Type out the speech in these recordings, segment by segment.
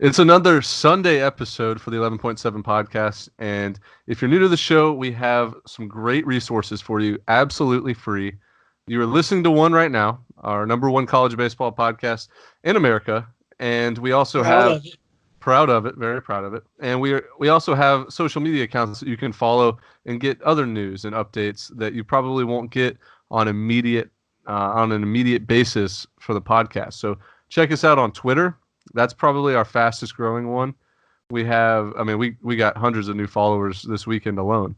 It's another Sunday episode for the 11.7 podcast. And if you're new to the show, we have some great resources for you, absolutely free. You are listening to one right now, our number one college baseball podcast in America. And we also proud of it, very proud of it. And we also have social media accounts that you can follow and get other news and updates that you probably won't get on on an immediate basis for the podcast. So check us out on Twitter. That's probably our fastest growing one. We got hundreds of new followers this weekend alone.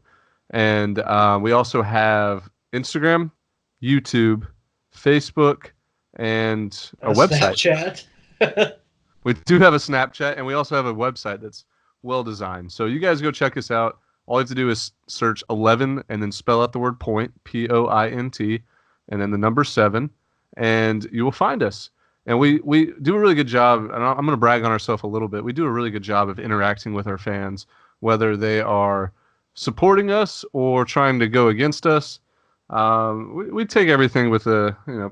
And we also have Instagram, YouTube, Facebook, and a website. Snapchat. We do have a Snapchat, and we also have a website that's well designed. So you guys go check us out. All you have to do is search 11 and then spell out the word point, Point, and then the number 7, and you will find us. And we do a really good job, and I'm going to brag on ourselves a little bit. We do a really good job of interacting with our fans, whether they are supporting us or trying to go against us. We take everything with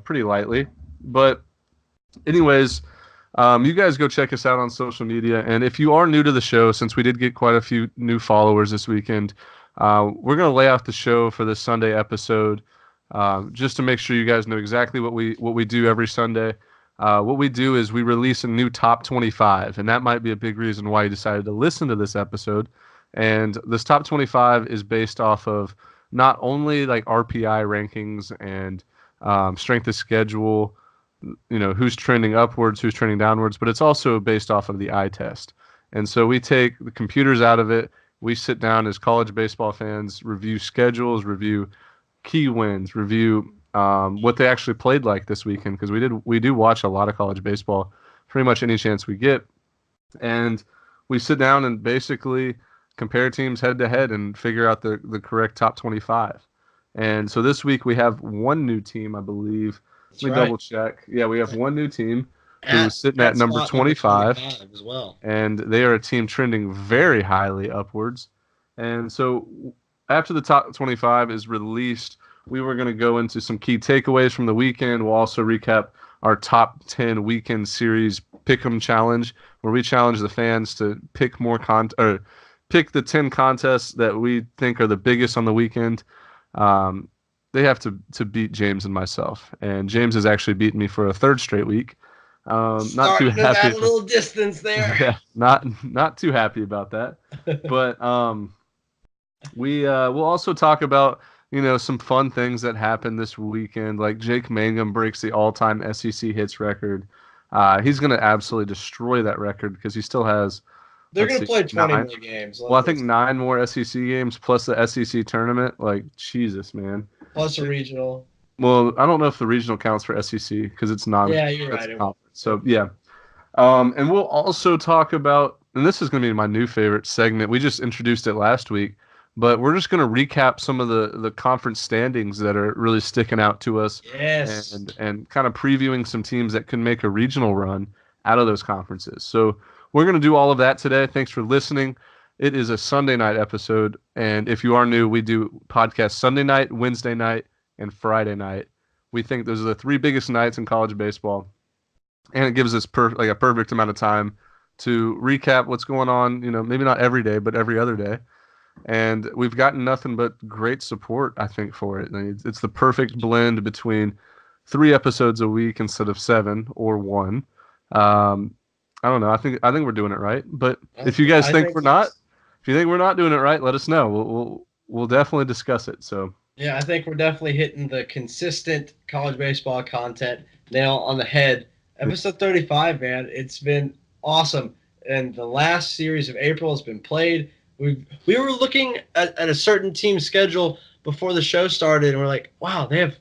pretty lightly. But anyways, you guys go check us out on social media. And if you are new to the show, since we did get quite a few new followers this weekend, we're going to lay out the show for this Sunday episode just to make sure you guys know exactly what we do every Sunday. What we do is we release a new top 25, and that might be a big reason why you decided to listen to this episode. And this top 25 is based off of not only like RPI rankings and strength of schedule, who's trending upwards, who's trending downwards, but it's also based off of the eye test. And so we take the computers out of it. We sit down as college baseball fans, review schedules, review key wins, review what they actually played like this weekend, because we do watch a lot of college baseball, pretty much any chance we get, and we sit down and basically compare teams head to head and figure out the correct top 25. And so this week we have one new team, I believe. Let me double check. Yeah, we have one new team who's sitting at number 25 as well, and they are a team trending very highly upwards. And so after the top 25 is released, we were going to go into some key takeaways from the weekend. We'll also recap our top 10 weekend series pick'em challenge, where we challenge the fans to pick pick the 10 contests that we think are the biggest on the weekend. They have to beat James and myself, and James has actually beaten me for a third straight week. Not too happy. A little distance there. Yeah, not too happy about that. But we'll also talk about some fun things that happened this weekend, like Jake Mangum breaks the all-time SEC hits record. He's going to absolutely destroy that record because he still has. They're going to play 20 more games. Well, I think 9 more SEC games plus the SEC tournament. Like, Jesus, man. Plus a regional. Well, I don't know if the regional counts for SEC because it's not. Yeah, you're right. So, yeah. And we'll also talk about, and this is going to be my new favorite segment. We just introduced it last week. But we're just going to recap some of the conference standings that are really sticking out to us. Yes. And kind of previewing some teams that can make a regional run out of those conferences. So we're going to do all of that today. Thanks for listening. It is a Sunday night episode. And if you are new, we do podcasts Sunday night, Wednesday night, and Friday night. We think those are the 3 biggest nights in college baseball. And it gives us a perfect amount of time to recap what's going on, maybe not every day, but every other day. And we've gotten nothing but great support, I think, for it. It's the perfect blend between 3 episodes a week instead of 7 or 1. I don't know. I think we're doing it right. But if you guys think we're not doing it right, let us know. We'll definitely discuss it. So yeah, I think we're definitely hitting the consistent college baseball content nail on the head. Episode 35, man, it's been awesome. And the last series of April has been played. We were looking at a certain team's schedule before the show started, and we're like, wow, they have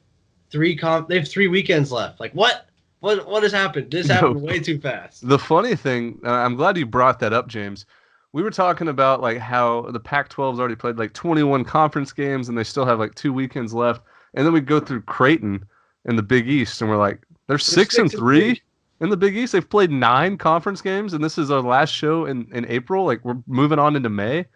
3 weekends left. Like, what has happened? This happened way too fast. The funny thing, I'm glad you brought that up, James. We were talking about like how the Pac-12's already played like 21 conference games, and they still have like 2 weekends left. And then we go through Creighton in the Big East, and we're like, they're 6-3 in the Big East. They've played 9 conference games, and this is our last show in April. Like, we're moving on into May.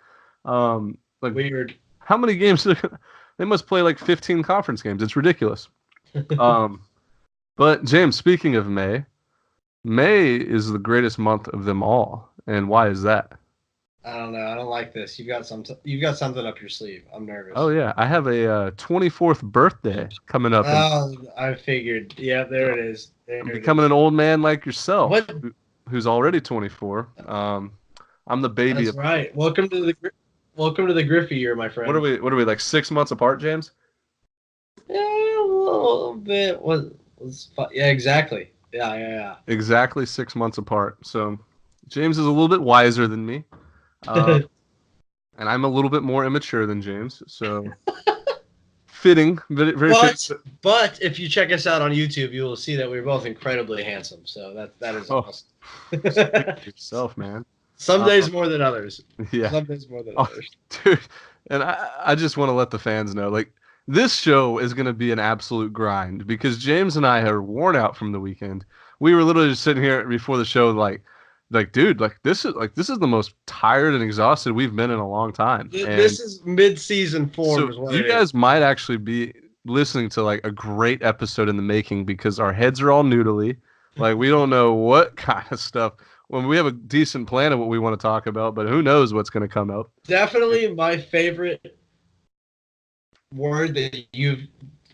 Weird. How many games? They must play like 15 conference games. It's ridiculous. But James, speaking of May is the greatest month of them all. And why is that? I don't know. I don't like this. You've got something up your sleeve. I'm Oh nervous. yeah, I have a 24th birthday coming up, and Oh, I figured. Yeah, there it is. I'm There it becoming is. an old man like yourself, What? who's already 24. I'm the baby That's of the right. Welcome to the Griffey year, my What are friend. we? What are we like 6 months apart, James? Yeah, a little bit. Yeah, exactly. Yeah, Exactly 6 months apart. So James is a little bit wiser than me, uh, yeah. and I'm a little bit more immature than James. So fitting, very, very fitting. But if you check us out on YouTube, you will see that we're both incredibly handsome. So that is Oh, awesome. speak for yourself, man. Some Uh, days more than others. yeah, Some days more than oh, others. dude, and I just want to let the fans know, like this show is going to be an absolute grind because James and I are worn out from the weekend. We were literally just sitting here before the show, like, dude, this is the most tired and exhausted we've been in a long time. And This is mid-season form, so is what you it is. guys might actually be listening to like a great episode in the making because our heads are all noodly. Like we don't know what kind of stuff. When we have a decent plan of what we want to talk about, but who knows what's going to come up. Definitely my favorite word that you've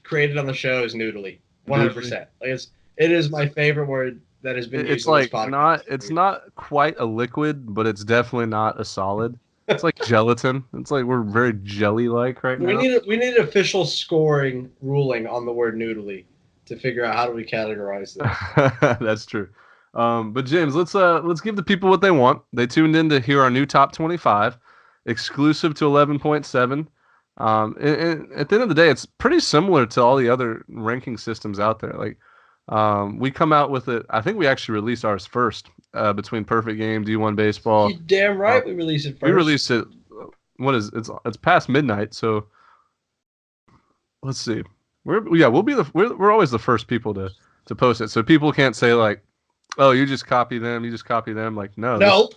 created on the show is noodly. Noodly. 100%. It is my favorite word that has been It's used on this like podcast. not. It's not quite a liquid, but it's definitely not a solid. It's like gelatin. It's like we're very jelly-like right now. We need an official scoring ruling on the word noodly to figure out how do we categorize this. That's true. But James, let's give the people what they want. They tuned in to hear our new top 25, exclusive to 11.7. And at the end of the day, it's pretty similar to all the other ranking systems out there. Like, we come out with it. I think we actually released ours first, between Perfect Game, D1 You Baseball. damn Uh, right we release it we first. released it. What is it's past midnight, so let's see. We'll be we're always the first people to post it, so people can't say like, oh, you just copy them, you just copy them. Like, no, this Nope.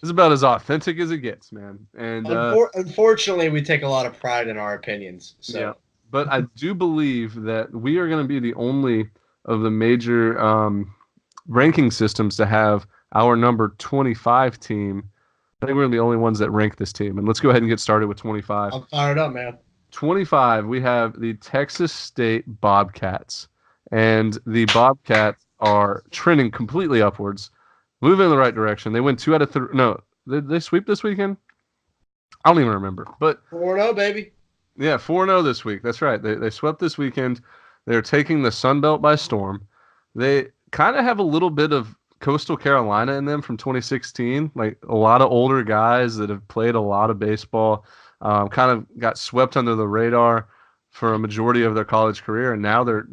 is about as authentic as it gets, man. And Unfortunately, we take a lot of pride in our opinions. yeah, So but I do believe that we are going to be the only of the major ranking systems to have our number 25 team. I think we're the only ones that rank this team. And let's go ahead and get started with 25. I'm fired up, man. 25, we have the Texas State Bobcats. And the Bobcats are trending completely upwards, moving in the right direction. They win 2 out of 3. No, did they sweep this weekend? I don't even remember. But 4-0, baby. yeah, 4-0 this week. That's right. They swept this weekend. They're taking the Sun Belt by storm. They kind of have a little bit of Coastal Carolina in them from 2016, like a lot of older guys that have played a lot of baseball, kind of got swept under the radar for a majority of their college career, and now they're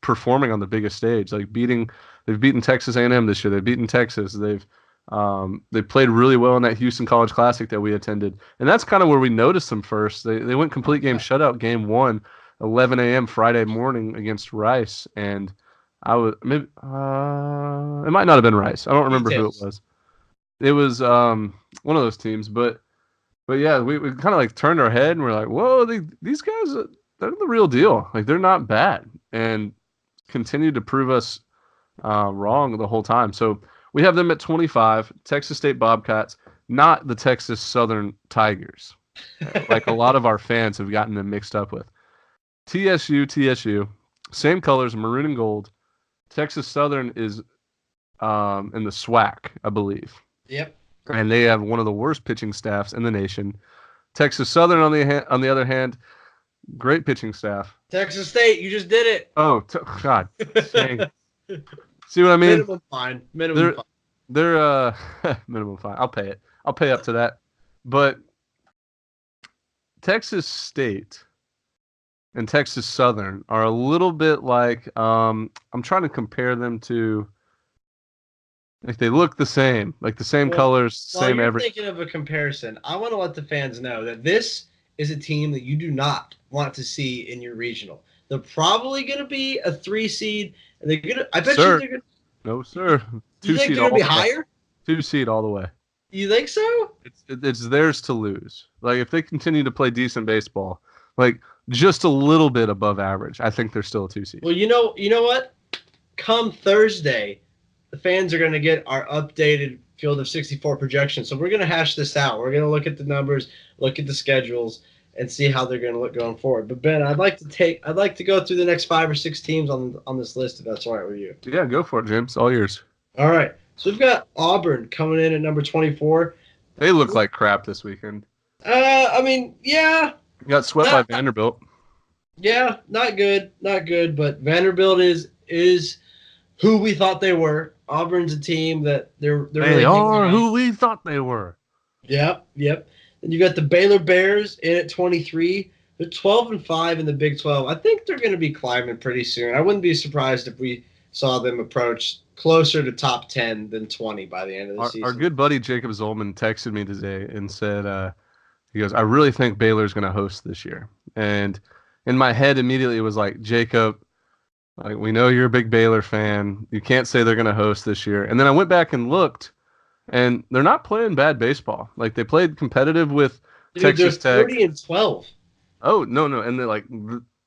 performing on the biggest stage, like they've beaten Texas A&M this year. They've beaten Texas. They played really well in that Houston College Classic that we attended, and that's kind of where we noticed them first. They went complete game shutout game one, 11 a.m. Friday morning against Rice, and I was maybe it might not have been Rice. I don't remember who it Details. was. It was one of those teams, but yeah, we kind of like turned our head and we're like, whoa, these guys, they're the real deal. Like they're not bad, and continued to prove us wrong the whole time. So we have them at 25, Texas State Bobcats, not the Texas Southern Tigers, like a lot of our fans have gotten them mixed up with. TSU, same colors, maroon and gold. Texas Southern is in the SWAC, I believe, Yep. and they have one of the worst pitching staffs in the nation. Texas Southern, on the other hand, great pitching staff. Texas State, you just did Oh, God, dang. it. See what I mean? Minimum fine. Minimum They're fine. they're minimum fine. I'll pay it. I'll pay up to that. But Texas State and Texas Southern are a little bit like I'm trying to compare them to, like, they look the same, like the same Well, colors, while same you're everything. thinking of a comparison, I want to let the fans know that this is a team that you do not want to see in your regional. They're probably going to be a 3 seed, and they're going to. I bet you Sir, they're going. no sir, You two think seed they're going all to be the way. higher? 2 seed all the way. You think so? It's theirs to lose. Like if they continue to play decent baseball, like just a little bit above average, I think they're still a 2 seed. Well, you know what? Come Thursday, the fans are going to get our updated field of 64 projections. So we're going to hash this out. We're going to look at the numbers, look at the schedules, and see how they're going to look going forward. But Ben, I'd like to go through the next 5 or 6 teams on this list, if that's all right with you. Yeah, go for it, James. All yours. All right. So we've got Auburn coming in at number 24. They look like crap this weekend. I mean, yeah, Got swept by Vanderbilt. yeah, not good, but Vanderbilt is who we thought they were. Auburn's a team that they're They really are who we thought they were. Yep. And you got the Baylor Bears in at 23. They're 12-5 in the Big 12. I think they're going to be climbing pretty soon. I wouldn't be surprised if we saw them approach closer to top 10 than 20 by the end of the season. Our good buddy Jacob Zolman texted me today and said, he goes, I really think Baylor's going to host this year. And in my head immediately it was like, Jacob, like, we know you're a big Baylor fan. You can't say they're going to host this year. And then I went back and looked, and they're not playing bad baseball. Like, they played competitive with Texas Tech. 30-12. Oh, no. And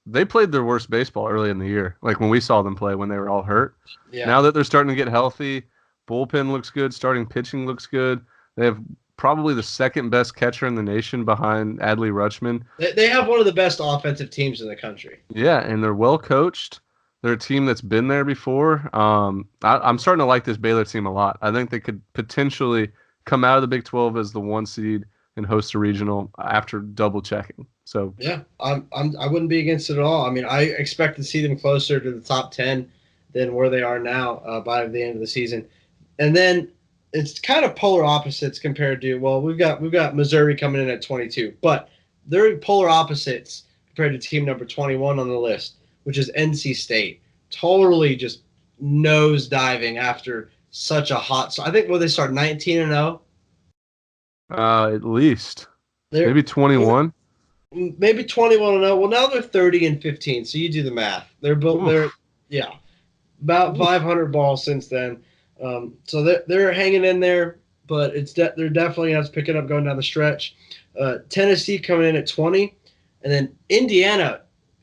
they played their worst baseball early in the year, like when we saw them play when they were all hurt. Yeah. Now that they're starting to get healthy, bullpen looks good, starting pitching looks good. They have probably the second best catcher in the nation behind Adley Rutschman. They have one of the best offensive teams in the country. Yeah, and they're well coached. They're a team that's been there before. I'm starting to like this Baylor team a lot. I think they could potentially come out of the Big 12 as the 1 seed and host a regional after double checking. So yeah, I wouldn't be against it at all. I mean, I expect to see them closer to the top 10 than where they are now by the end of the season. And then it's kind of polar opposites compared to, well, we've got Missouri coming in at 22, but they're polar opposites compared to team number 21 on the list, which is NC State. Totally just nose diving after such a hot. So I think they start 19-0. At least maybe 21. Maybe 21-0. Well, now they're 30-15. So you do the math. They're about 500 balls since then. So they're hanging in there, but they're definitely going to pick it up going down the stretch. Tennessee coming in at 20, and then Indiana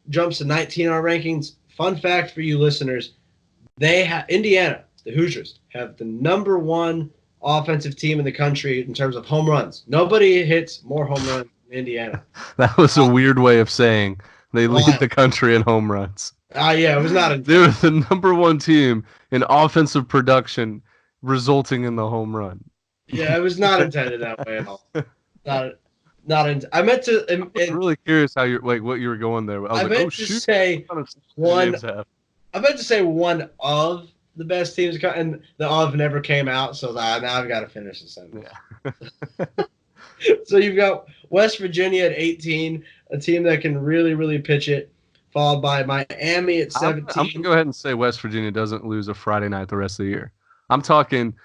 jumps to 19 on our rankings. Fun fact for you listeners: Indiana, the Hoosiers, have the number 1 offensive team in the country in terms of home runs. Nobody hits more home runs than Indiana. That was a weird way of saying they lead the country in home runs. Yeah, it was not. They're the number 1 team in offensive production, resulting in the home run. Yeah, it was not intended that way at all. Not. I meant to. I'm really curious how what you were going there. I meant to say one. I meant to say one of the best teams, and the of never came out, so now I've got to finish the sentence. Yeah. So you've got West Virginia at 18, a team that can really, really pitch it, followed by Miami at 17. I'm going to go ahead and say West Virginia doesn't lose a Friday night the rest of the year. I'm talking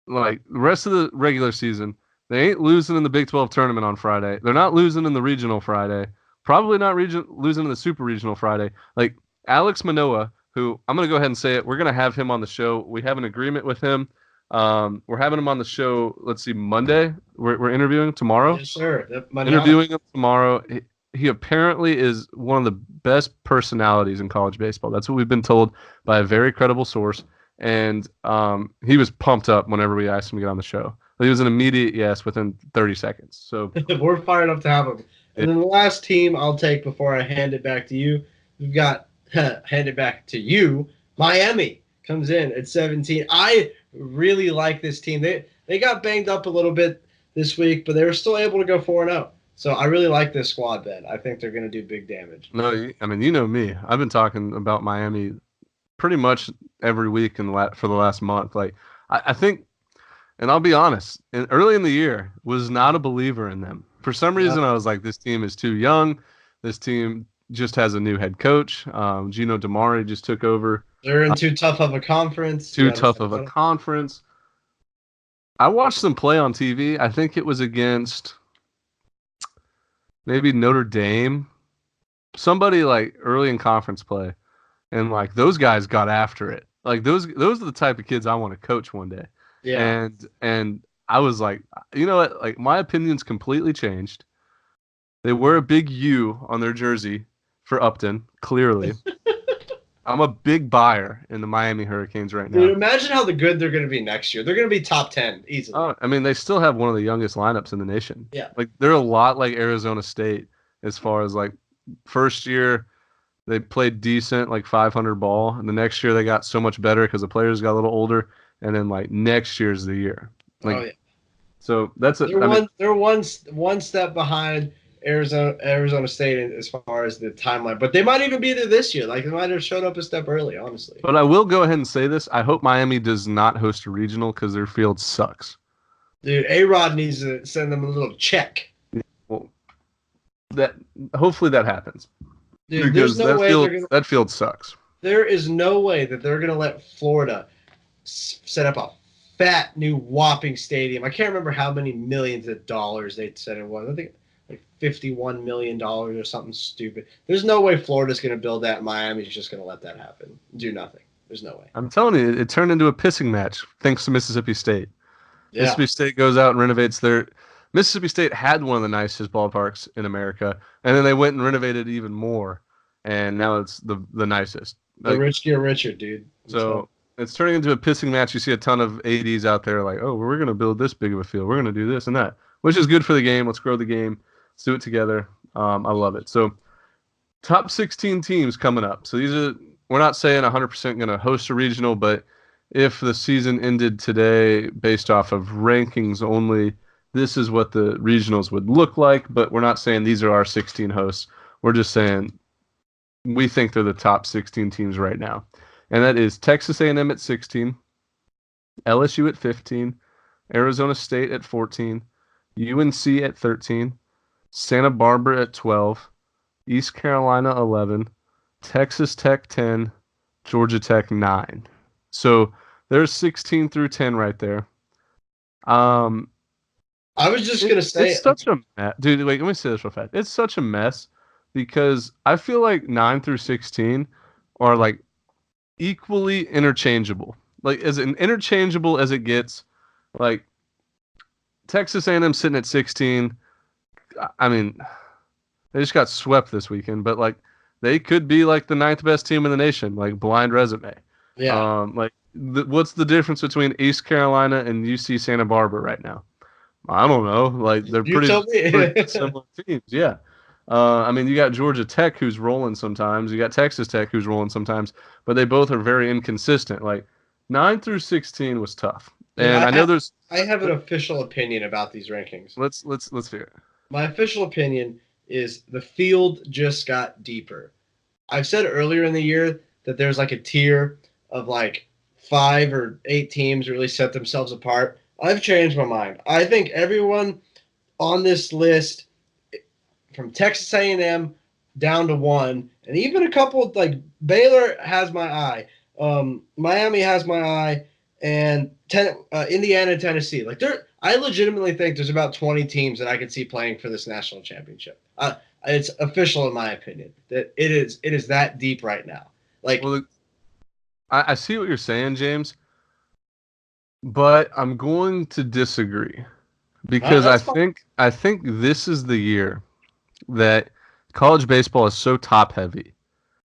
like the rest of the regular season. They ain't losing in the Big 12 tournament on Friday. They're not losing in the regional Friday. Probably not losing in the super regional Friday. Like Alex Manoah, who I'm going to go ahead and say it. We're going to have him on the show. We have an agreement with him. We're having him on the show. Let's see, Monday. We're interviewing tomorrow. Yes, sir. Interviewing him tomorrow. He apparently is one of the best personalities in college baseball. That's what we've been told by a very credible source. And he was pumped up whenever we asked him to get on the show. He was an immediate yes within 30 seconds. So we're fired up to have him. And then the last team I'll take before I hand it back to you, we've got hand it back to you. Miami comes in at 17. I really like this team. They got banged up a little bit this week, but they were still able to go 4-0. So I really like this squad, Ben. I think they're going to do big damage. No, I mean, you know me. I've been talking about Miami pretty much every week for the last month. Like I think, and I'll be honest, early in the year was not a believer in them. For some reason, I was like, this team is too young. This team just has a new head coach. Gino DiMare just took over. They're in too tough of a conference. Too tough of a conference. I watched them play on TV. I think it was against maybe Notre Dame. Somebody like early in conference play. And like those guys got after it. Like those are the type of kids I want to coach one day. Yeah. And I was like, you know what? Like my opinion's completely changed. They wear a big U on their jersey for Upton, clearly. I'm a big buyer in the Miami Hurricanes right Dude, now. imagine how good they're going to be next year. They're going to be top 10 easily. Oh, I mean, they still have one of the youngest lineups in the nation. Yeah. Like they're a lot like Arizona State as far as like first year they played decent, like 500 ball, and the next year they got so much better because the players got a little older, and then like next year's the year. Oh Like yeah. so that's a. They're I mean, one step behind Arizona State as far as the timeline, but they might even be there this year. Like they might have showed up a step early, honestly. but I will go ahead and say this. I hope Miami does not host a regional because their field sucks. Dude, A-Rod needs to send them a little check. Well, that hopefully that happens Dude, there's because no way they're gonna. that field sucks. There is no way that they're gonna let Florida set up a fat new whopping stadium. I can't remember how many millions of dollars they said it was. I think like $51 million or something stupid. There's no way Florida's gonna build that. Miami's just gonna let that happen. Do nothing. There's no way. I'm telling you, it turned into a pissing match thanks to Mississippi State. Yeah. Mississippi State goes out and renovates their. Mississippi State had one of the nicest ballparks in America, and then they went and renovated even more, and now it's the nicest. The Like, rich get richer, dude. so it's turning into a pissing match. You see a ton of ADs out there like, oh, we're going to build this big of a field. We're going to do this and that, which is good for the game. Let's grow the game. Let's do it together. I love it. So top 16 teams coming up. So we're not saying 100% going to host a regional, but if the season ended today based off of rankings only, this is what the regionals would look like. But we're not saying these are our 16 hosts. We're just saying we think they're the top 16 teams right now. And that is Texas A&M at 16, LSU at 15, Arizona State at 14, UNC at 13, Santa Barbara at 12, East Carolina 11, Texas Tech 10, Georgia Tech 9. So there's 16 through 10 right there. I was just gonna say, it's such a mess. Dude, wait, let me say this real fast. It's such a mess because I feel like 9 through 16 are like equally interchangeable. Like as interchangeable as it gets. Like Texas A&M sitting at 16. I mean, they just got swept this weekend, but like they could be like the ninth best team in the nation, like blind resume. yeah. Like what's the difference between East Carolina and UC Santa Barbara right now? I don't know. Like they're You tell me. pretty similar teams. Yeah. I mean, you got Georgia Tech who's rolling sometimes. You got Texas Tech who's rolling sometimes, but they both are very inconsistent. Like 9 through 16 was tough, Dude, and I know there's. I have an official opinion about these rankings. Let's hear it. My official opinion is the field just got deeper. I've said earlier in the year that there's like a tier of like 5 or 8 teams really set themselves apart. I've changed my mind. I think everyone on this list, from Texas A&M down to 1, and even a couple like Baylor has my eye, Miami has my eye, and Indiana and Tennessee. Like I legitimately think there's about 20 teams that I could see playing for this national championship. It's official in my opinion that it is that deep right now. Like, Well, I see what you're saying, James, but I'm going to disagree because that's fine. I think this is the year that college baseball is so top heavy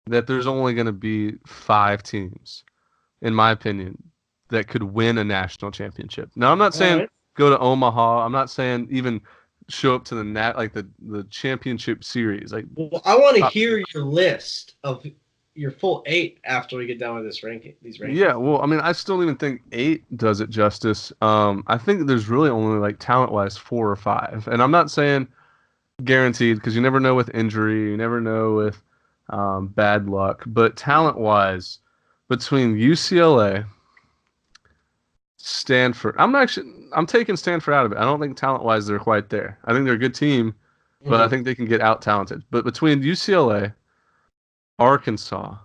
that there's only going to be 5 teams, in my opinion, that could win a national championship. Now, I'm not All saying right. go to Omaha. I'm not saying even show up to the championship series. Like, Well, I want to top hear your list of your full 8 after we get done with these yeah, rankings. well, I mean, I still don't even think 8 does it justice. I think there's really only like talent-wise 4 or 5, and I'm not saying guaranteed because you never know with injury, you never know with bad luck. But talent-wise, between UCLA, Stanford, I'm taking Stanford out of it. I don't think talent-wise they're quite there. I think they're a good team, but I Mhm. think they can get out talented. But between UCLA, Arkansas,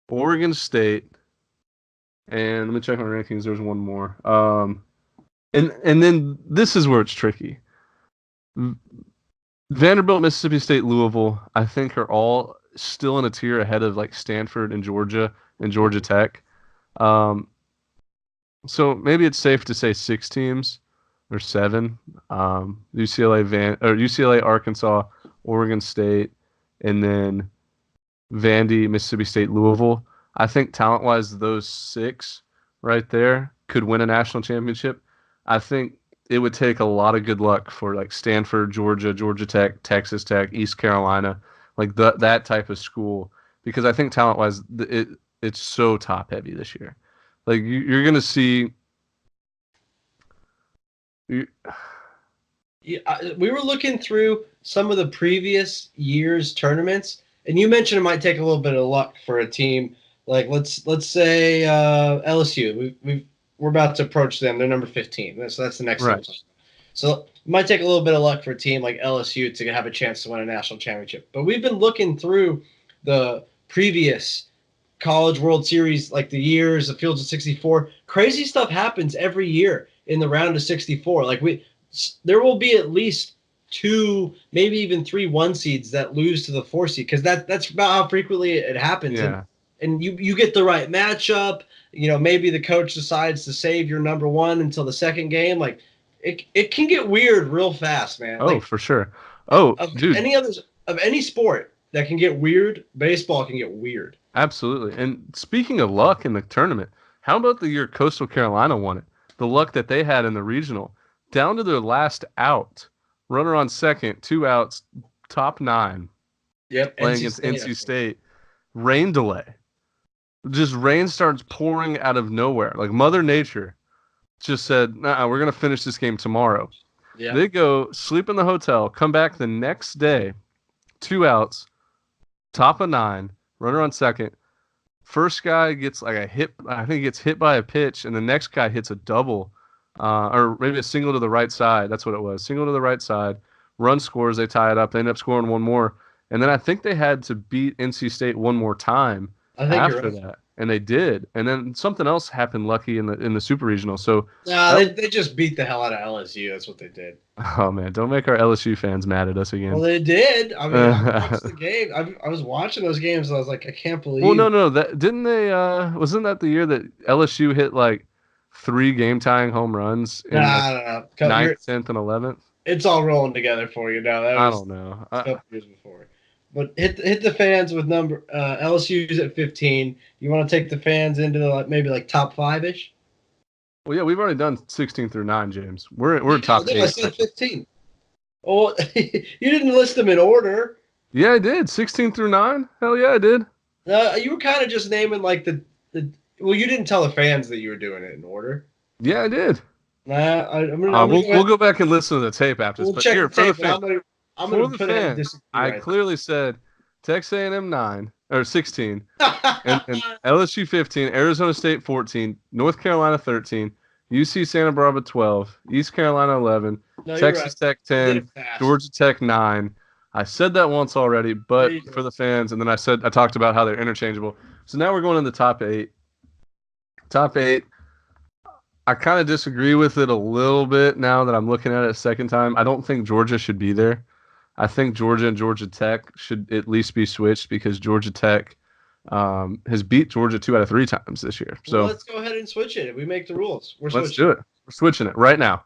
Oregon State, and let me check my rankings. There's one more. And then this is where it's tricky. Vanderbilt, Mississippi State, Louisville, I think are all still in a tier ahead of like Stanford and Georgia Tech. Um, so maybe it's safe to say 6 teams or 7. UCLA, UCLA, Arkansas, Oregon State, and then Vandy, Mississippi State, Louisville. I think talent-wise, those six right there could win a national championship. I think it would take a lot of good luck for like Stanford, Georgia, Georgia Tech, Texas Tech, East Carolina, like that type of school, because I think talent-wise, it's so top-heavy this year. Like you're gonna see. You, Yeah, we were looking through some of the previous years' tournaments, and you mentioned it might take a little bit of luck for a team like let's say LSU. We're about to approach them. They're number 15. So that's the next right. level. So it might take a little bit of luck for a team like LSU to have a chance to win a national championship. But we've been looking through the previous College World Series, like the years, the fields of 64. Crazy stuff happens every year in the round of 64. There will be at least two, maybe even three one seeds that lose to the four seed, because that's about how frequently it happens. Yeah. And you get the right matchup. Maybe the coach decides to save your number one until the second game. Like it can get weird real fast, man. Oh, Like for sure. Oh, of dude. any sport that can get weird, baseball can get weird. Absolutely. And speaking of luck in the tournament, how about the year Coastal Carolina won it? The luck that they had in the regional, down to their last out, runner on second, 2 outs, top nine, Yep, playing NC against State. NC State. Rain delay. Just rain starts pouring out of nowhere. Like Mother Nature just said, nah, we're going to finish this game tomorrow. Yeah, They go sleep in the hotel, come back the next day, 2 outs, top of nine, runner on second. First guy gets like a hit. I think he gets hit by a pitch, and the next guy hits a double, or maybe a single to the right side. That's what it was. Single to the right side. Run scores. They tie it up. They end up scoring one more, and then I think they had to beat NC State one more time I think you're after right. that, and they did. And then something else happened. Lucky in the super regional. So Nah, that they just beat the hell out of LSU. That's what they did. oh man, don't make our LSU fans mad at us Well, again. they did. I mean, I watched the game. I was watching those games, and I was like, I can't Well, believe. no, that didn't they wasn't that the year that LSU hit like three game tying home runs in like Nah, no, no. ninth, 10th, and 11th? It's all rolling together for you now. That I was don't know. a couple years before. But hit the fans with number LSU's at 15. You want to take the fans into maybe like top five ish? Well, yeah, we've already done 16 through 9, James. We're top No, I 8. said 15. Oh, you didn't list them in order. Yeah, I did. 16 through 9? Hell yeah, I did. You were kind of just naming like the. Well, you didn't tell the fans that you were doing it in order. Yeah, I did. Nah, I'm gonna go We'll ahead. go back and listen to the tape after this. We'll But check here, the for the tape, and fans, I'm for gonna the put it and fans, disagree I right clearly said Texas A&M 9 or 16, and there. LSU 15, Arizona State 14, North Carolina 13, UC Santa Barbara 12, East Carolina 11, No, you're right. Texas Tech You did 10, it fast. Georgia Tech 9. I said that once already, There but you go. for the fans, and then I talked about how they're interchangeable. So now we're going in the top 8. Top 8. I kind of disagree with it a little bit now that I'm looking at it a second time. I don't think Georgia should be there. I think Georgia and Georgia Tech should at least be switched because Georgia Tech has beat Georgia 2 out of 3 times this year. Well, So let's go ahead and switch it. We make the rules. We're let's switching. do it. We're switching it right now.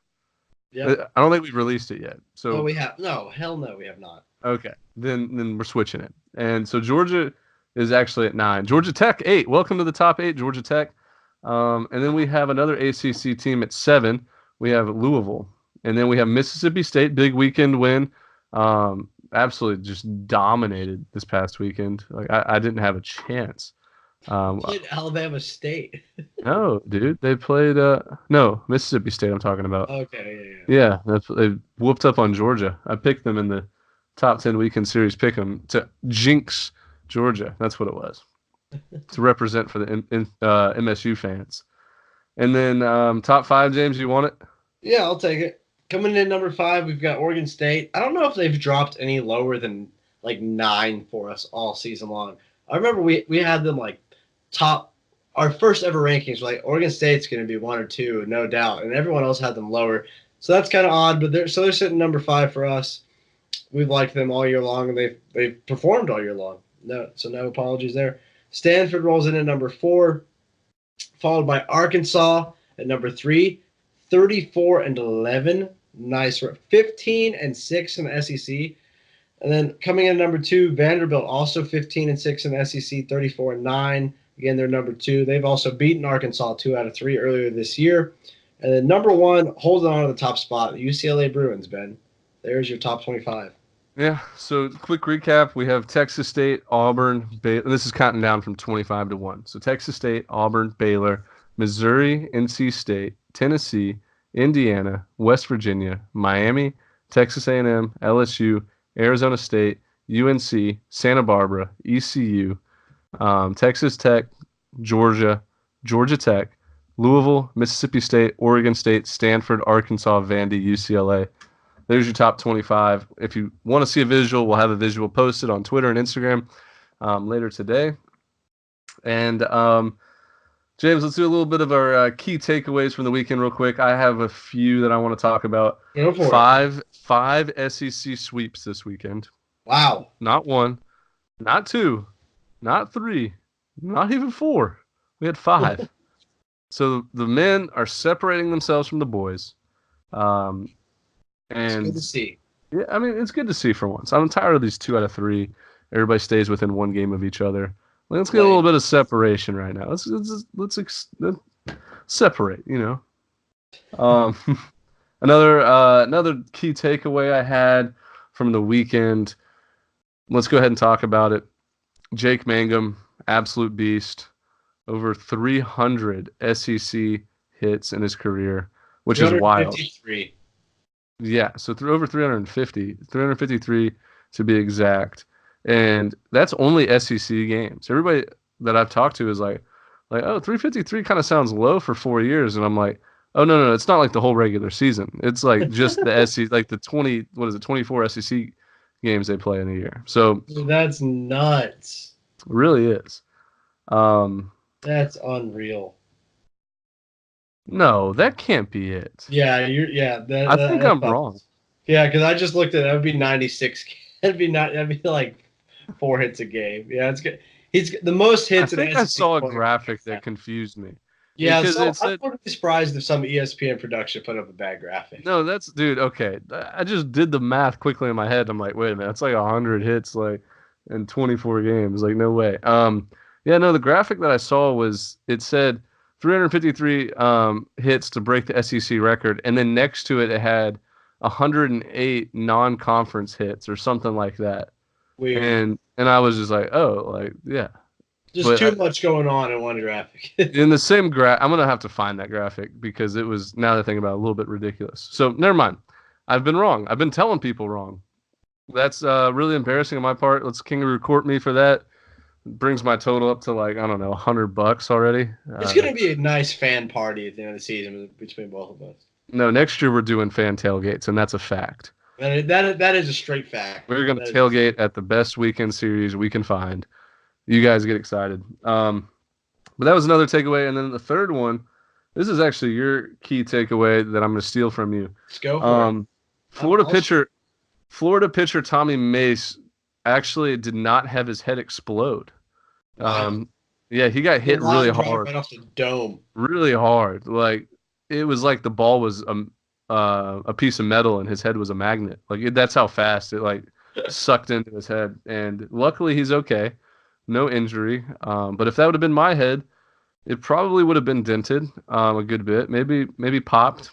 Yep. I don't think we've released it yet. No, So we have no. Hell no, we have not. okay, then we're switching it. And so Georgia is actually at 9. Georgia Tech 8. Welcome to the top 8, Georgia Tech. And then we have another ACC team at 7. We have Louisville, and then we have Mississippi State, big weekend win. Absolutely just dominated this past weekend. Like I didn't have a chance. Played Alabama State. No, dude, they played no Mississippi State. I'm talking about. Okay, yeah. Yeah, they whooped up on Georgia. I picked them in the top 10 weekend series. Pick them to jinx Georgia. That's what it was to represent for the MSU fans. And then top 5, James, you want it? Yeah, I'll take it. Coming in number 5, we've got Oregon State. I don't know if they've dropped any lower than like 9 for us all season long. I remember we had them like top. Our first ever rankings were like Oregon State's going to be 1 or 2, no doubt, and everyone else had them lower. So that's kind of odd, but they're sitting number 5 for us. We've liked them all year long, and they've performed all year long. No apologies there. Stanford rolls in at number 4, followed by Arkansas at number 3, 34 and 11. Nice. 15 and 6 in the SEC. And then coming in number 2, Vanderbilt, also 15-6 in the SEC, 34-9. Again, they're number 2. They've also beaten Arkansas 2 out of 3 earlier this year. And then number 1, holding on to the top spot, the UCLA Bruins, Ben. There's your top 25. Yeah, so quick recap. We have Texas State, Auburn, Baylor. This is counting down from 25 to 1. So Texas State, Auburn, Baylor, Missouri, NC State, Tennessee, Indiana, West Virginia, Miami, Texas A&M, LSU, Arizona State, UNC, Santa Barbara, ECU, Texas Tech, Georgia, Georgia Tech, Louisville, Mississippi State, Oregon State, Stanford, Arkansas, Vandy, UCLA. There's your top 25. If you want to see a visual, we'll have a visual posted on Twitter and Instagram later today. And James, let's do a little bit of our key takeaways from the weekend real quick. I have a few that I want to talk about. Go for Five SEC sweeps this weekend. Wow. Not 1, not 2, not 3, not even 4. We had 5. So the men are separating themselves from the boys. And it's good to see. Yeah, I mean, it's good to see for once. I'm tired of these 2 out of 3. Everybody stays within 1 game of each other. Let's get a little bit of separation right now. Let's separate. Another key takeaway I had from the weekend. Let's go ahead and talk about it. Jake Mangum, absolute beast, over 300 SEC hits in his career, which is wild. Yeah, so over 353 to be exact. And that's only SEC games. Everybody that I've talked to is like, oh, 353 kind of sounds low for 4 years. And I'm like, oh, no, it's not like the whole regular season. It's like just the SEC, like the 24 SEC games they play in a year. So that's nuts. It really is. That's unreal. No, that can't be it. Yeah, I think I'm wrong. Yeah, because I just looked at it. That would be 96. That'd be like 4 hits a game. Yeah, it's good. He's the most hits. I think I saw a graphic that confused me. Yeah, I wouldn't be surprised if some ESPN production put up a bad graphic. No, dude. Okay, I just did the math quickly in my head. I'm like, wait a minute, that's like 100 hits, like in 24 games. Like, no way. Yeah, no, the graphic that I saw it said 353 hits to break the SEC record, and then next to it had 108 non-conference hits or something like that. Weird. And I was just like, oh, like, yeah. Just too much going on in one graphic. In the same graph, I'm going to have to find that graphic because it was, now that I think about it, a little bit ridiculous. So never mind. I've been wrong. I've been telling people wrong. That's really embarrassing on my part. Let's kangaroo court me for that. Brings my total up to like, I don't know, $100 already. It's going to be a nice fan party at the end of the season between both of us. No, next year we're doing fan tailgates, and that's a fact. That is a straight fact. We're going to tailgate at the best weekend series we can find. You guys get excited. But that was another takeaway. And then the third one, this is actually your key takeaway that I'm going to steal from you. Let's go for it. Florida pitcher Tommy Mace actually did not have his head explode. Yeah, he got hit really hard. Right off the dome. Really hard. Like, it was like the ball was a piece of metal and his head was a magnet. Like, that's how fast it like sucked into his head. And luckily he's okay. No injury. But if that would have been my head, it probably would have been dented a good bit. Maybe popped.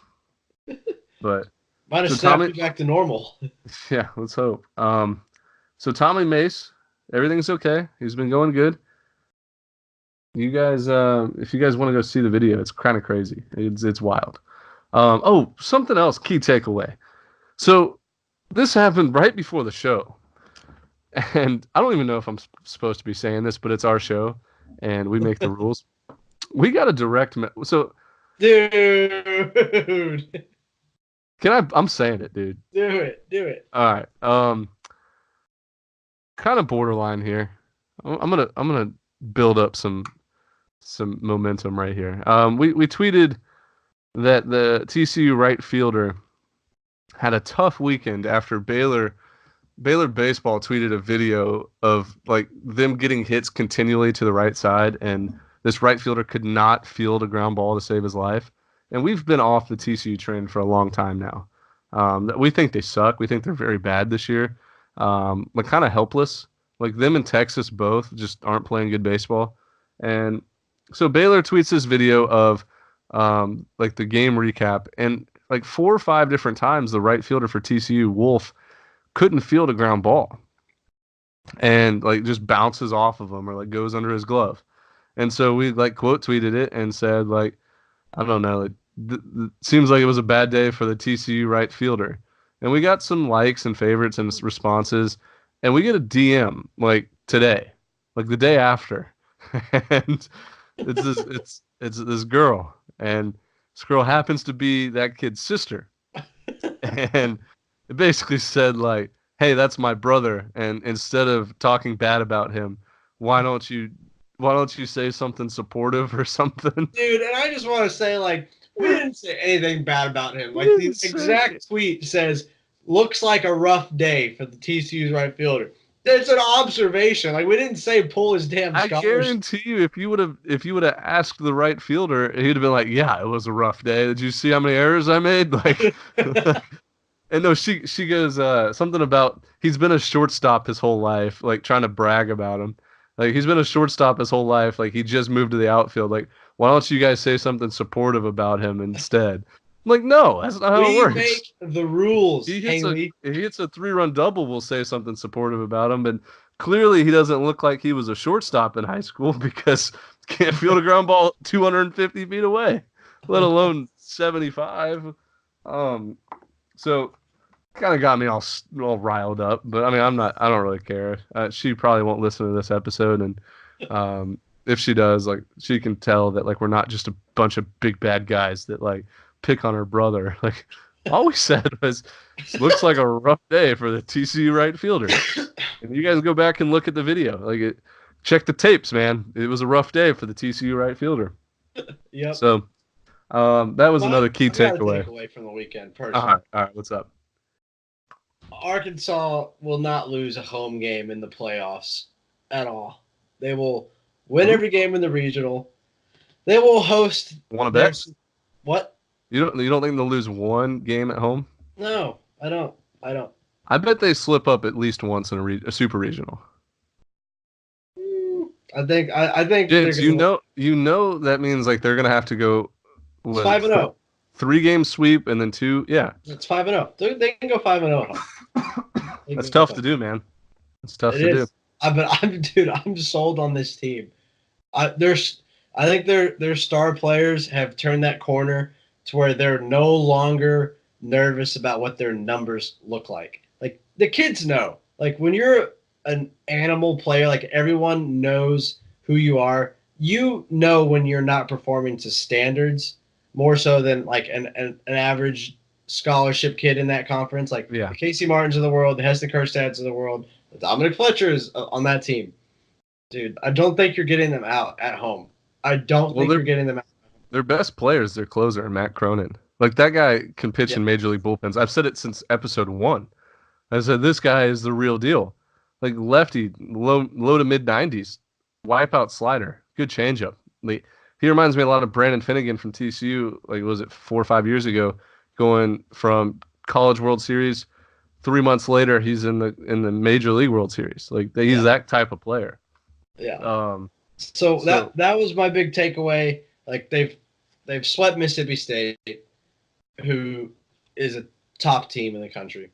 But might have snapped it back to normal. Yeah, let's hope. So Tommy Mace, everything's okay. He's been going good. You guys, if you guys want to go see the video, it's kind of crazy. It's wild. Something else, key takeaway. So this happened right before the show. And I don't even know if I'm supposed to be saying this, but it's our show, and we make the rules. We got a direct so, dude. I'm saying it, dude. Do it. All right. Kind of borderline here. I'm gonna build up some momentum right here. We tweeted that the TCU right fielder had a tough weekend after Baylor baseball tweeted a video of like them getting hits continually to the right side, and this right fielder could not field a ground ball to save his life. And we've been off the TCU train for a long time now. We think they suck. We think they're very bad this year. like kind of helpless. Like them and Texas both just aren't playing good baseball. And so Baylor tweets this video of like the game recap, and like 4 or 5 different times the right fielder for TCU, Wolf, couldn't field a ground ball and like just bounces off of him or like goes under his glove. And so we like quote tweeted it and said like, I don't know, seems like it was a bad day for the TCU right fielder. And we got some likes and favorites and responses, and we get a DM like today, like the day after, and it's this girl, and this girl happens to be that kid's sister, and it basically said like, "Hey, that's my brother," and instead of talking bad about him, why don't you why don't you say something supportive or something? Dude, and I just want to say, like, we didn't say anything bad about him. We Like, the didn't say. exact tweet says, looks like a rough day for the TCU's right fielder. It's an observation. Like, we didn't say pull his damn I scholarship. guarantee you, if you would have asked the right fielder, he'd have been like, "Yeah, it was a rough day. Did you see how many errors I made?" Like, and no, she goes something about he's been a shortstop his whole life, like trying to brag about him. Like he's been a shortstop his whole life. Like he just moved to the outfield. Like, why don't you guys say something supportive about him instead? I'm like, no, that's not how it We works. make the rules, He hits a Haley. he hits a 3-run double. We'll say something supportive about him, and clearly he doesn't look like he was a shortstop in high school because can't field a ground ball 250 feet away, let alone 75. Um, so kind of got me all riled up. But I mean, I don't really care. She probably won't listen to this episode, and if she does, like she can tell that like we're not just a bunch of big bad guys that like pick on her brother. Like all we said was, looks like a rough day for the TCU right fielder. And you guys go back and look at the video. Check the tapes, man. It was a rough day for the TCU right fielder. Yep. So that was Mine, another key I got a takeaway. takeaway from the weekend, All personally. right, all right. What's up? Arkansas will not lose a home game in the playoffs at all. They will win Who? every game in the regional. They will host Want to their bet? what? You don't think they'll lose one game at home? No, I don't. I don't. I bet they slip up at least once in a super regional. I think they're James, you gonna. know, you know that means like they're gonna have to go It's with 5-0. 3 game sweep and then two. Yeah, It's 5-0. They can go 5-0 at home. They that's can go tough 5. to do, man. It's tough It to do. is. Dude. I'm sold on this team. There's. I think their star players have turned that corner to where they're no longer nervous about what their numbers look like. Like the kids know. Like when you're an animal player, like everyone knows who you are. You know when you're not performing to standards more so than like an average scholarship kid in that conference. Like Yeah. the Casey Martins of the world, the Heston Kerstads of the world, the Dominic Fletchers on that team. Dude, I don't think you're getting them out at home. I don't Well, think you're getting them out. their best player is their closer, Matt Cronin. Like that guy can pitch Yeah. in major league bullpens. I've said it since episode 1. I said this guy is the real deal. Like lefty, low to mid 90s, wipeout slider, good changeup. Like, he reminds me a lot of Brandon Finnegan from TCU. Like was it 4 or 5 years ago, going from College World Series. 3 months later, he's in the Major League World Series. Like he's Yeah. that type of player. Yeah. Um, So so that was my big takeaway. Like they've swept Mississippi State, who is a top team in the country.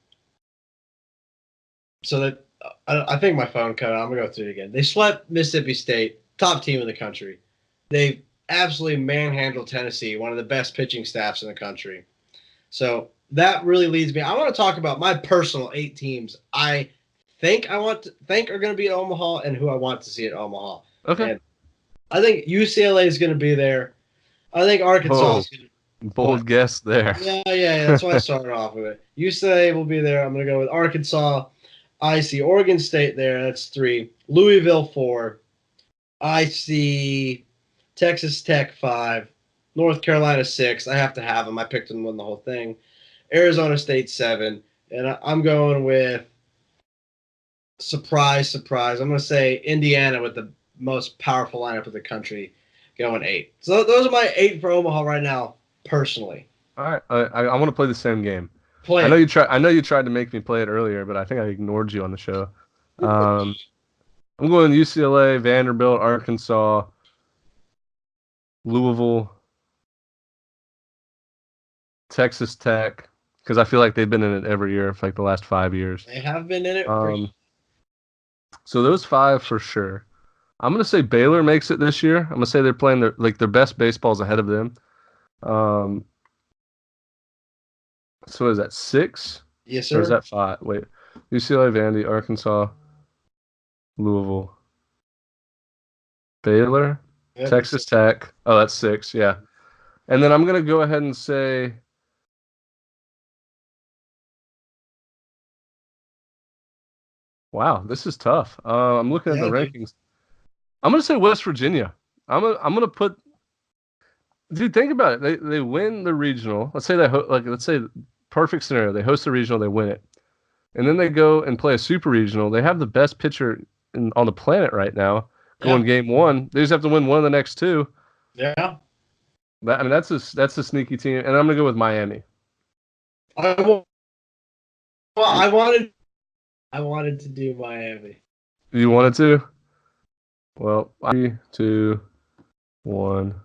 So that I think my phone cut out. I'm gonna go through it again. They swept Mississippi State, top team in the country. They absolutely manhandled Tennessee, one of the best pitching staffs in the country. So that really leads me. I want to talk about my personal 8 teams. I think are going to be at Omaha and who I want to see at Omaha. okay. And I think UCLA is going to be there. I think Arkansas Oh, is going to. What? bold guess there. Yeah. That's why I started off with it. UCLA will be there. I'm going to go with Arkansas. I see Oregon State there. That's 3. Louisville 4. I see Texas Tech 5. North Carolina 6. I have to have them. I picked them to win the whole thing. Arizona State 7. And I'm going with surprise. I'm going to say Indiana with the most powerful lineup of the country going 8. So those are my 8 for Omaha right now, personally. All right, I want to play the same game. Play I know it. you try. I know you tried to make me play it earlier, but I think I ignored you on the show. Um, I'm going UCLA, Vanderbilt, Arkansas, Louisville, Texas Tech, because I feel like they've been in it every year for like the last 5 years. They have been in it for. Um, so those five for sure. I'm gonna say Baylor makes it this year. I'm gonna say they're playing their best baseball's ahead of them. Um, so what is that, six Yes, or is sir. that five? Wait, UCLA, Vandy, Arkansas, Louisville, Baylor, Yep, it's Texas Tech. Oh, that's six. Yeah, and then I'm gonna go ahead and say, wow, this is tough. I'm looking at the yeah, dude. rankings. I'm gonna say West Virginia. I'm gonna put. Dude, think about it. They win the regional. Let's say let's say perfect scenario. They host the regional, they win it, and then they go and play a super regional. They have the best pitcher on the planet right now. Going Yeah, game one, they just have to win one of the next two. yeah. I mean, that's a sneaky team, and I'm gonna go with Miami. I wa- well, I wanted to do Miami. You wanted to? Well, 3, 2, 1.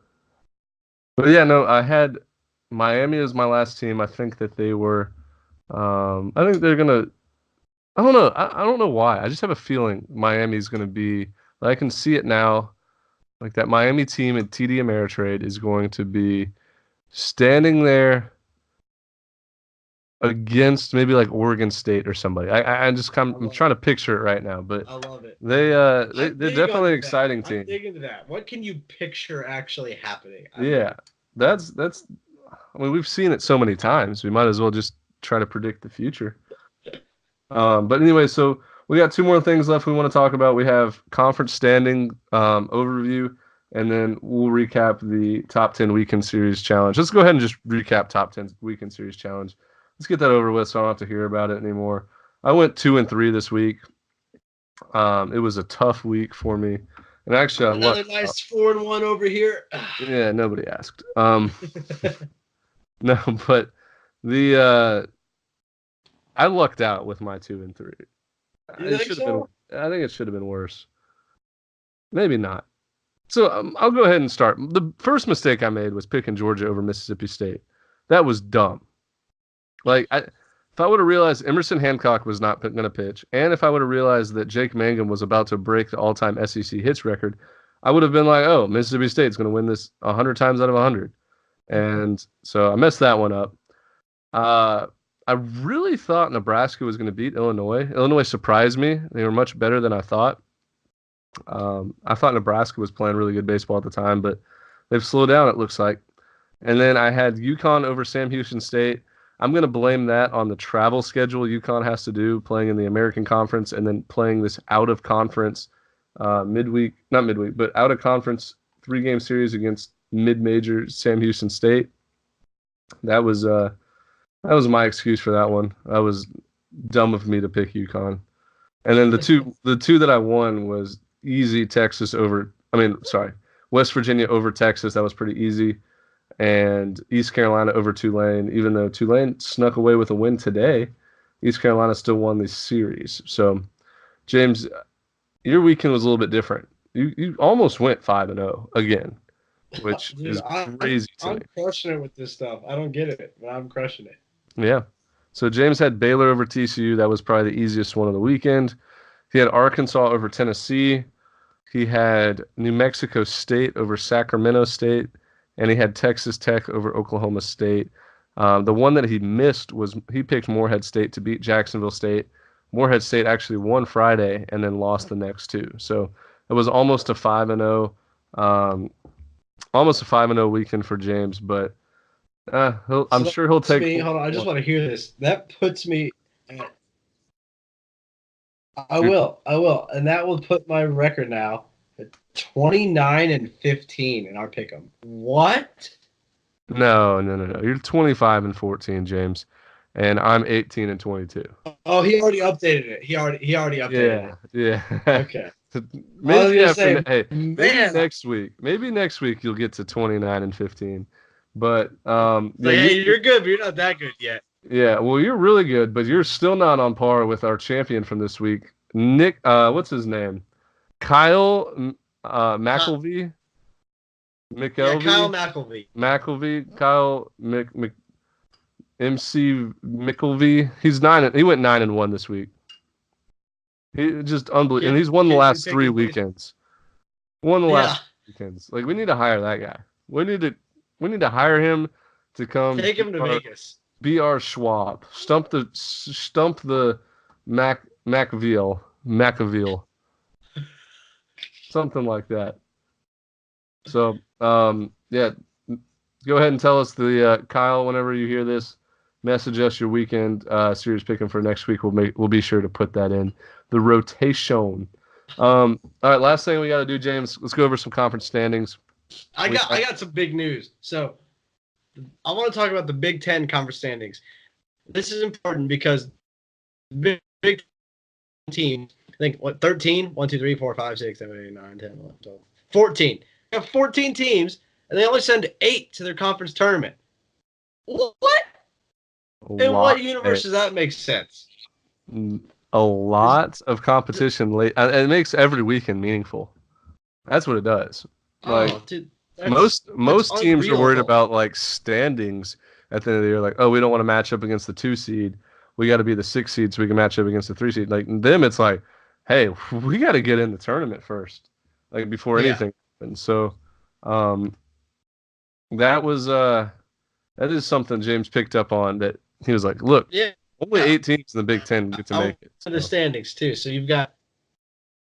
But yeah, no, I had Miami as my last team. I think that they were. I think they're gonna. I don't know. I don't know why. I just have a feeling Miami's gonna be. I can see it now. Like that Miami team at TD Ameritrade is going to be standing there against maybe like Oregon State or somebody. I'm trying to picture it right now, but I love it. I'm they're big definitely an onto that. exciting I'm team. big into that. What can you picture actually happening? Yeah, that's. I mean, we've seen it so many times. We might as well just try to predict the future. But anyway, so we got two more things left we want to talk about. We have conference standing overview, and then we'll recap the top 10 weekend series challenge. Let's go ahead and just recap top 10 weekend series challenge. Let's get that over with so I don't have to hear about it anymore. I went 2-3 this week. It was a tough week for me. And actually, I Another lucked out. nice 4-1 over here. Yeah, nobody asked. No, but the I lucked out with my 2-3. You It think should have been. so? I think it should have been worse. Maybe not. So I'll go ahead and start. The first mistake I made was picking Georgia over Mississippi State. That was dumb. If I would have realized Emerson Hancock was not going to pitch, and if I would have realized that Jake Mangum was about to break the all-time SEC hits record, I would have been like, "Oh, Mississippi State's going to win this 100 times out of 100." And so I messed that one up. Uh, I really thought Nebraska was going to beat Illinois. Illinois surprised me. They were much better than I thought. I thought Nebraska was playing really good baseball at the time, but they've slowed down, it looks like. And then I had UConn over Sam Houston State. I'm going to blame that on the travel schedule UConn has to do, playing in the American Conference and then playing this out of conference midweek, not midweek, but out of conference 3-game series against mid-major Sam Houston State. That was my excuse for that one. That was dumb of me to pick UConn. And then the two that I won was easy Texas over. I mean, sorry, West Virginia over Texas. That was pretty easy. And East Carolina over Tulane. Even though Tulane snuck away with a win today, East Carolina still won the series. So, James, your weekend was a little bit different. You almost went 5-0 again, which Dude, is crazy to me. I'm crushing it with this stuff. I don't get it, but I'm crushing it. Yeah. So James had Baylor over TCU. That was probably the easiest one of the weekend. He had Arkansas over Tennessee. He had New Mexico State over Sacramento State, and he had Texas Tech over Oklahoma State. The one that he missed was he picked Morehead State to beat Jacksonville State. Morehead State actually won Friday and then lost the next two. So it was almost a 5-0, almost a 5-0 weekend for James. But I'm So sure he'll that's take. me. Hold on, I just want to hear this. That puts me at, I will. And that will put my record now at 29-15 in our pick'em. What? No. You're 25-14, James, and I'm 18-22. Oh, he already updated it. He already updated Yeah, it. yeah. Okay. I was Maybe gonna say, maybe man, next week. Maybe next week you'll get to 29-15. But it's like, hey, you're good, but you're not that good yet. Yeah, well, you're really good, but you're still not on par with our champion from this week, Nick. What's his name? Kyle Ky- McElvey. yeah, Kyle McElvey. McElvey. McElvey. Kyle MC McElvey. He went 9-1 this week. He just unbelievable, and he's won the Can you last pick three his lead? weekends. Won the Yeah, last weekends. Like we need to hire that guy. We need to hire him to come take him to Vegas. be our Schwab. Stump the McAveal. Something like that. So yeah, go ahead and tell us Kyle, whenever you hear this, message us your weekend series picking for next week. We'll be sure to put that in the rotation. All right, last thing we got to do, James. Let's go over some conference standings. I got some big news. So I want to talk about the Big Ten conference standings. This is important because big teams, I think, 13? 1, 2, 3, 4, 5, 6, 7, 8, 9, 10, 11, 12, 14. You have 14 teams, and they only send 8 to their conference tournament. What? In what universe does that make sense? A lot of competition late. It makes every weekend meaningful. That's what it does. Like Dude, most teams are worried unreal. about like standings at the end of the year. Like, oh, we don't want to match up against the 2 seed. We got to be the 6 seed so we can match up against the 3 seed. Like them, it's like, hey, we got to get in the tournament first, like before Yeah. anything happens. So, um, that was that is something James picked up on. That he was like, look, Yeah. only 8 teams in the Big Ten get to make it. The standings too. So you've got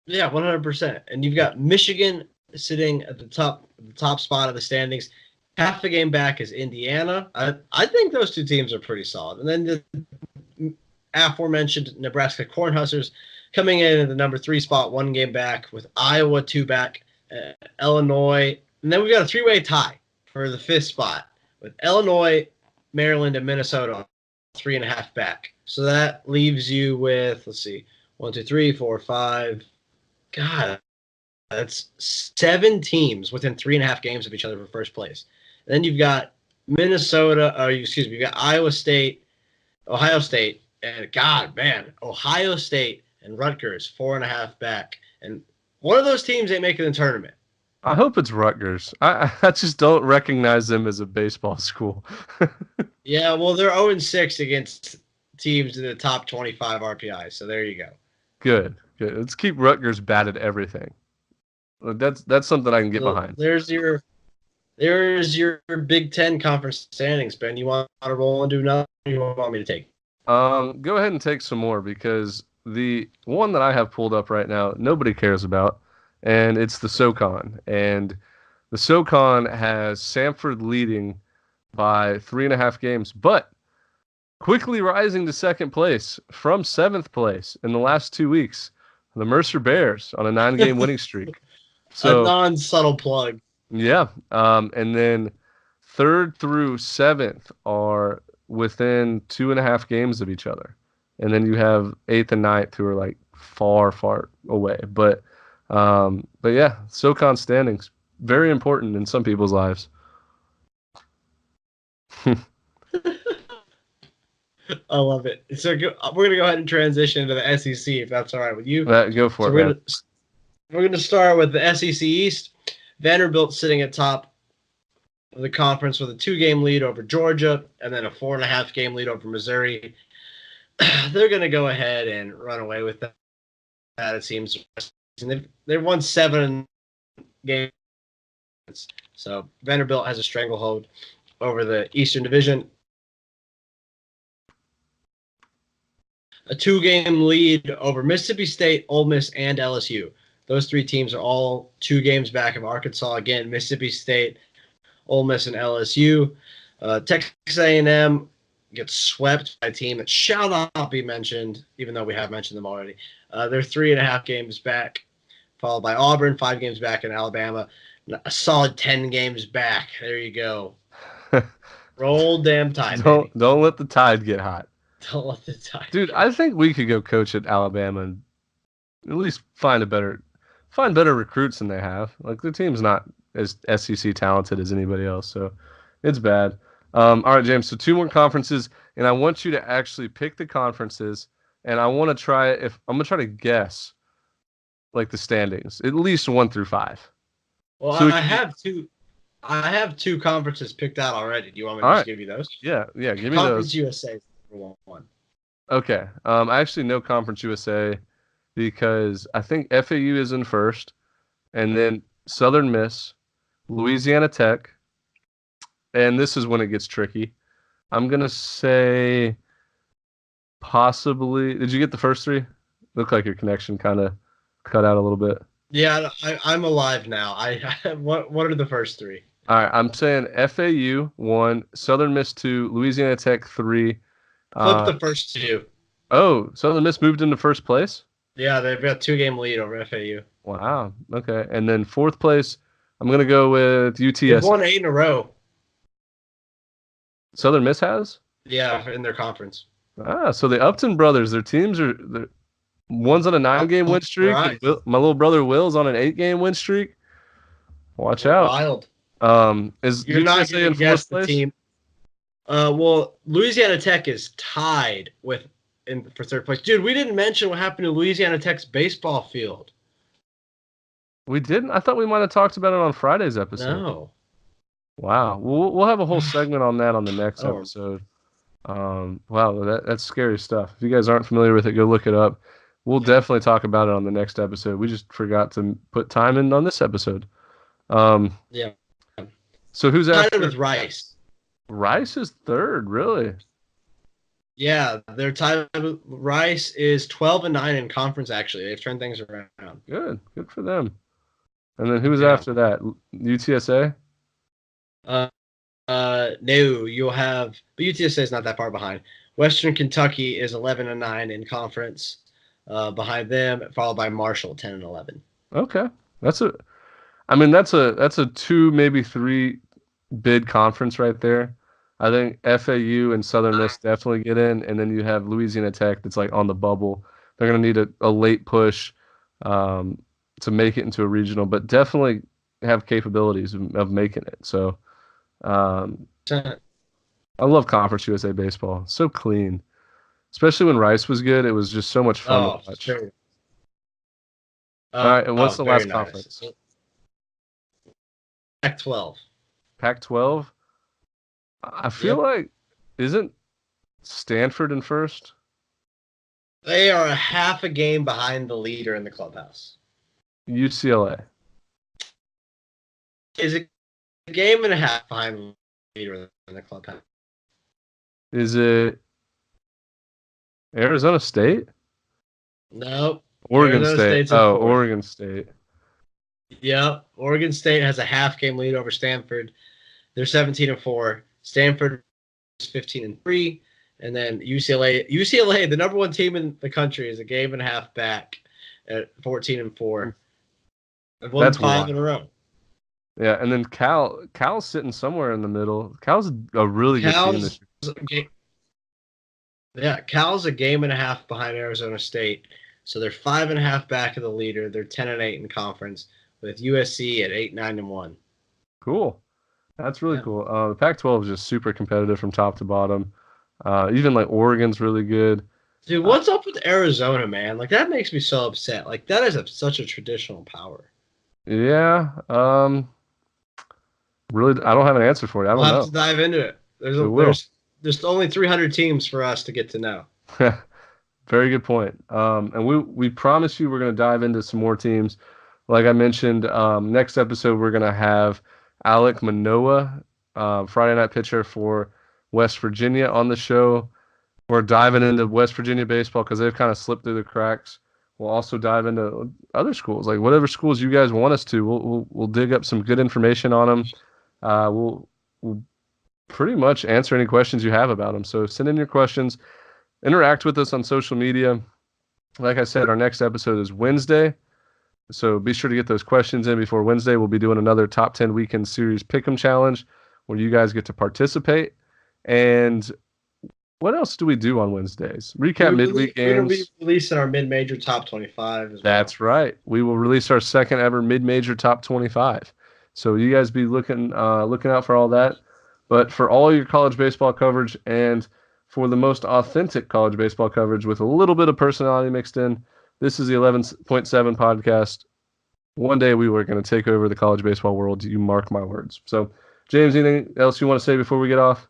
100%, and you've got Michigan sitting at the top spot of the standings. Half a game back is Indiana. I think those two teams are pretty solid. And then the aforementioned Nebraska Cornhuskers coming in at the number 3 spot, 1 game back, with Iowa 2 back, Illinois, and then we've got a 3-way tie for the 5th spot with Illinois, Maryland, and Minnesota 3.5 back. So that leaves you with, let's see, 1, 2, 3, 4, 5. God, that's 7 teams within 3.5 games of each other for first place. And then you've got Minnesota, you've got Iowa State, Ohio State, and Ohio State and Rutgers 4.5 back. And one of those teams ain't making the tournament. I hope it's Rutgers. I just don't recognize them as a baseball school. Yeah, well, they're 0-6 against teams in the top 25 RPI. So there you go. Good. Let's keep Rutgers bad at everything. That's something I can get behind. There's your Big Ten conference standings, Ben. You want to roll and do nothing? Or you want me to take? Go ahead and take some more because the one that I have pulled up right now, nobody cares about, and it's the SoCon. And the SoCon has Samford leading by 3.5 games, but quickly rising to second place from 7th place in the last 2 weeks. The Mercer Bears on a 9-game winning streak. So a non-subtle plug. Yeah. And then 3rd through 7th are within 2.5 games of each other. And then you have 8th and 9th who are like far, far away. But yeah, SoCon standings, very important in some people's lives. I love it. So we're going to go ahead and transition to the SEC, if that's all right with you. Go for it, man. We're going to start with the SEC East. Vanderbilt sitting at top of the conference with a 2-game lead over Georgia and then a 4.5-game lead over Missouri. They're going to go ahead and run away with that, it seems. They've won 7 games. So Vanderbilt has a stranglehold over the Eastern Division. A 2-game lead over Mississippi State, Ole Miss, and LSU. Those 3 teams are all 2 games back of Arkansas. Again, Mississippi State, Ole Miss, and LSU. Texas A&M gets swept by a team that shall not be mentioned, even though we have mentioned them already. They're 3.5 games back, followed by Auburn, 5 games back in Alabama. A solid 10 games back. There you go. Roll damn Tide, baby. Don't let the Tide get hot. Don't let the Tide. Dude, I think we could go coach at Alabama and at least find better recruits than they have. Like their team's not as SEC talented as anybody else, so it's bad. All right, James. So 2 more conferences. and I want you to actually pick the conferences, and I want to try if I'm gonna try to guess like the standings, at least 1 through 5. Well, So we I can have two. I have two conferences picked out already. Do you want me all to just right. give you those? Yeah, yeah, give me Conference those. USA is number one. Okay. I actually know Conference USA because I think FAU is in first, and then Southern Miss, Louisiana Tech, and this is when it gets tricky. I'm gonna say possibly. Did you get the first three? Look like your connection kind of cut out a little bit. Yeah, I'm alive now. What are the first three? All right, I'm saying FAU 1, Southern Miss 2, Louisiana Tech 3. Flip Uh, the first two. oh, Southern Miss moved into first place? Yeah, they've got 2-game lead over FAU. Wow. Okay. And then fourth place, I'm going to go with They've UTS. won 8 in a row. Southern Miss has? Yeah, in their conference. So the Upton brothers, their teams are one's on a 9-game win streak, and Right. My little brother Will's on an 8-game win streak. Watch out. Wild. Is You're not UTSA going in to guess fourth the place? team. Well, Louisiana Tech is tied for third place. Dude, we didn't mention what happened to Louisiana Tech's baseball field. We didn't. I thought we might have talked about it on Friday's episode. No. Wow. We'll have a whole segment on that on the next Oh. episode. Wow, that's scary stuff. If you guys aren't familiar with it, go look it up. We'll definitely talk about it on the next episode. We just forgot to put time in on this episode. Yeah. So who's Tied after? with Rice. Rice is third, really? Yeah, they're tied with Rice is 12-9 in conference. Actually, they've turned things around. Good for them. And then who's Yeah. after that? UTSA? No, you'll have, but UTSA is not that far behind. Western Kentucky is 11-9 in conference. Behind them, followed by Marshall 10-11. Okay, that's a 2 maybe 3 bid conference right there. I think FAU and Southern Miss definitely get in, and then you have Louisiana Tech that's like on the bubble. They're gonna need a late push to make it into a regional, but definitely have capabilities of making it. So I love Conference USA baseball. So clean. Especially when Rice was good, it was just so much fun to watch. Sure. All right, and what's the last nice. conference? Pac-12. Pac-12? I feel like, isn't Stanford in first? They are a half a game behind the leader in the clubhouse. UCLA. Is a game and a half behind the leader in the clubhouse. Is it Arizona State? Nope. Oregon Arizona State. State's in Oh, fourth. Oregon State. Yep. Oregon State has a half game lead over Stanford. They're 17-4. Stanford is 15-3. And then UCLA, the number one team in the country, is a game and a half back at 14-4. They've won That's 5 wild. in a row. Yeah, and then Cal's sitting somewhere in the middle. Cal's a really good team this year. Yeah, Cal's a game and a half behind Arizona State. So they're 5.5 back of the leader. They're 10-8 in conference, with USC at 8-9-1. Cool. That's really cool. The Pac-12 is just super competitive from top to bottom. Even like Oregon's really good. Dude, what's up with Arizona, man? Like, that makes me so upset. Like, that is such a traditional power. Yeah. Really, I don't have an answer for you. I don't know. We'll have to dive into it. There's only 300 teams for us to get to know. Very good point. And we promise you we're going to dive into some more teams. Like I mentioned, next episode we're going to have Alek Manoah, Friday night pitcher for West Virginia, on the show. We're diving into West Virginia baseball because they've kind of slipped through the cracks. We'll also dive into other schools, like whatever schools you guys want us to. We'll dig up some good information on them. We'll pretty much answer any questions you have about them. So send in your questions. Interact with us on social media. Like I said, our next episode is Wednesday. So be sure to get those questions in before Wednesday. We'll be doing another Top 10 Weekend Series Pick'em Challenge where you guys get to participate. And what else do we do on Wednesdays? Recap midweek games. We're going to be releasing our mid-major top 25 as well. That's right. We will release our second ever mid-major top 25. So you guys be looking out for all that. But for all your college baseball coverage and for the most authentic college baseball coverage with a little bit of personality mixed in. This is the 11.7 podcast. One day we were going to take over the college baseball world. You mark my words. So, James, anything else you want to say before we get off?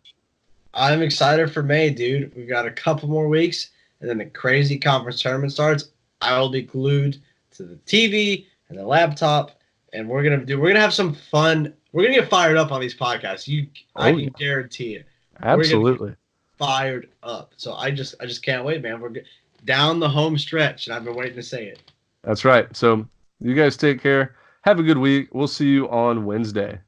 I'm excited for May, dude. We've got a couple more weeks, and then the crazy conference tournament starts. I will be glued to the TV and the laptop, and we're gonna have some fun. We're gonna get fired up on these podcasts. I can guarantee it. We're gonna get Absolutely. fired up. So I just can't wait, man. Down the home stretch, and I've been waiting to say it. That's right. So, you guys take care. Have a good week. We'll see you on Wednesday.